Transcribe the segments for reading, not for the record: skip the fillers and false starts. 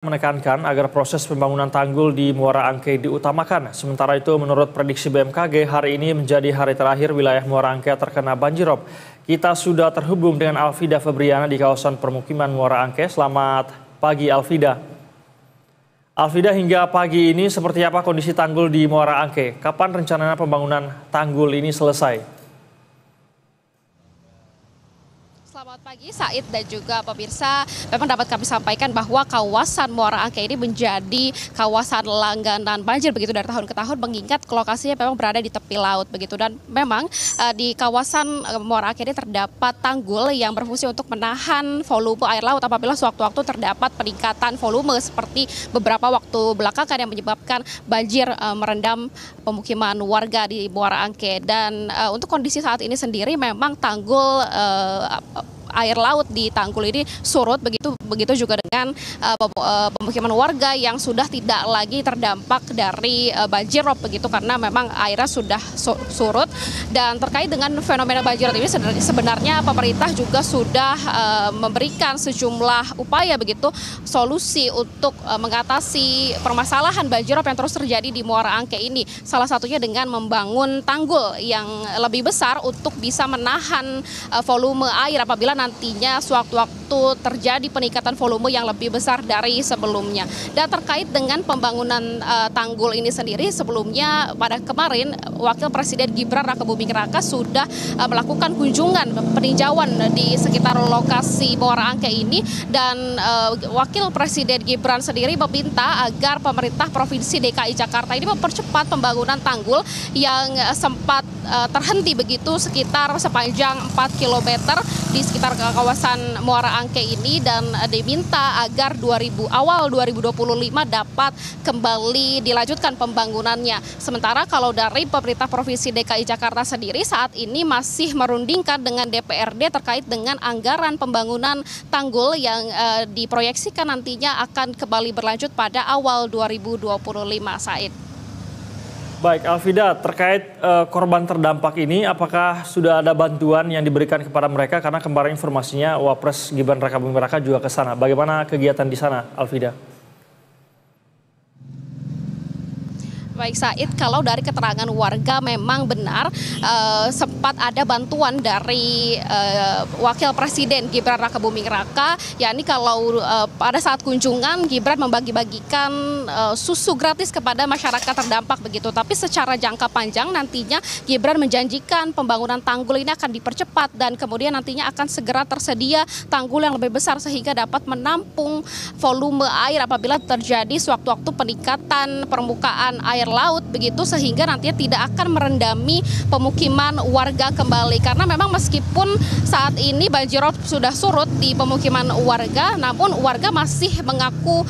Menekankan agar proses pembangunan tanggul di Muara Angke diutamakan. Sementara itu, menurut prediksi BMKG, hari ini menjadi hari terakhir wilayah Muara Angke terkena banjirop. Kita sudah terhubung dengan Alvida Febriana di kawasan permukiman Muara Angke. Selamat pagi, Alvida. Alvida, hingga pagi ini seperti apa kondisi tanggul di Muara Angke? Kapan rencananya pembangunan tanggul ini selesai? Selamat pagi Said dan juga pemirsa. Memang dapat kami sampaikan bahwa kawasan Muara Angke ini menjadi kawasan langganan banjir begitu dari tahun ke tahun, mengingat lokasinya memang berada di tepi laut begitu, dan memang di kawasan Muara Angke ini terdapat tanggul yang berfungsi untuk menahan volume air laut apabila sewaktu-waktu terdapat peningkatan volume seperti beberapa waktu belakangan yang menyebabkan banjir merendam pemukiman warga di Muara Angke. Dan untuk kondisi saat ini sendiri memang tanggul air laut di tanggul ini surut, begitu juga dengan pemukiman warga yang sudah tidak lagi terdampak dari banjirop begitu, karena memang airnya sudah surut. Dan terkait dengan fenomena banjirop ini sebenarnya pemerintah juga sudah memberikan sejumlah upaya begitu solusi untuk mengatasi permasalahan banjirop yang terus terjadi di Muara Angke ini. Salah satunya dengan membangun tanggul yang lebih besar untuk bisa menahan volume air apabila nantinya sewaktu-waktu terjadi peningkatan volume yang lebih besar dari sebelumnya. Dan terkait dengan pembangunan tanggul ini sendiri, sebelumnya pada kemarin Wakil Presiden Gibran Rakebuming Raka sudah melakukan kunjungan peninjauan di sekitar lokasi Muara Angke ini, dan Wakil Presiden Gibran sendiri meminta agar pemerintah Provinsi DKI Jakarta ini mempercepat pembangunan tanggul yang sempat terhenti begitu sekitar sepanjang 4 km di sekitar kawasan Muara Angke ini, dan diminta agar awal 2025 dapat kembali dilanjutkan pembangunannya. Sementara kalau dari pemerintah Provinsi DKI Jakarta sendiri saat ini masih merundingkan dengan DPRD terkait dengan anggaran pembangunan tanggul yang diproyeksikan nantinya akan kembali berlanjut pada awal 2025, Said. Baik, Alvida, terkait korban terdampak ini, apakah sudah ada bantuan yang diberikan kepada mereka? Karena kemarin informasinya Wapres Gibran Rakebuming Raka juga ke sana. Bagaimana kegiatan di sana, Alvida? Baik Said, kalau dari keterangan warga memang benar sempat ada bantuan dari Wakil Presiden Gibran Rakebuming Raka, yakni kalau pada saat kunjungan Gibran membagi-bagikan susu gratis kepada masyarakat terdampak begitu. Tapi secara jangka panjang nantinya Gibran menjanjikan pembangunan tanggul ini akan dipercepat dan kemudian nantinya akan segera tersedia tanggul yang lebih besar sehingga dapat menampung volume air apabila terjadi sewaktu-waktu peningkatan permukaan air laut begitu, sehingga nantinya tidak akan merendami pemukiman warga kembali. Karena memang meskipun saat ini banjirop sudah surut di pemukiman warga, namun warga masih mengaku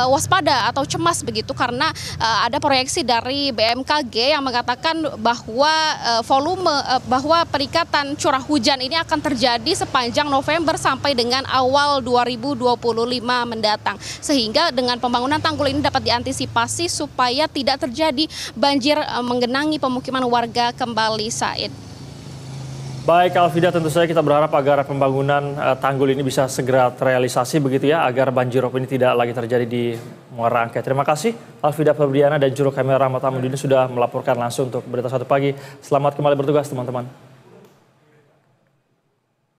waspada atau cemas begitu, karena ada proyeksi dari BMKG yang mengatakan bahwa bahwa peningkatan curah hujan ini akan terjadi sepanjang November sampai dengan awal 2025 mendatang. Sehingga dengan pembangunan tanggul ini dapat diantisipasi supaya tidak terjadi banjir menggenangi pemukiman warga kembali, Said. Baik, Alvida, tentu saja kita berharap agar pembangunan tanggul ini bisa segera terrealisasi begitu ya, agar banjirop ini tidak lagi terjadi di Muara Angke. Terima kasih Alvida Febriana dan juru kamera Rahmat Amudini sudah melaporkan langsung untuk Berita Satu Pagi. Selamat kembali bertugas, teman-teman.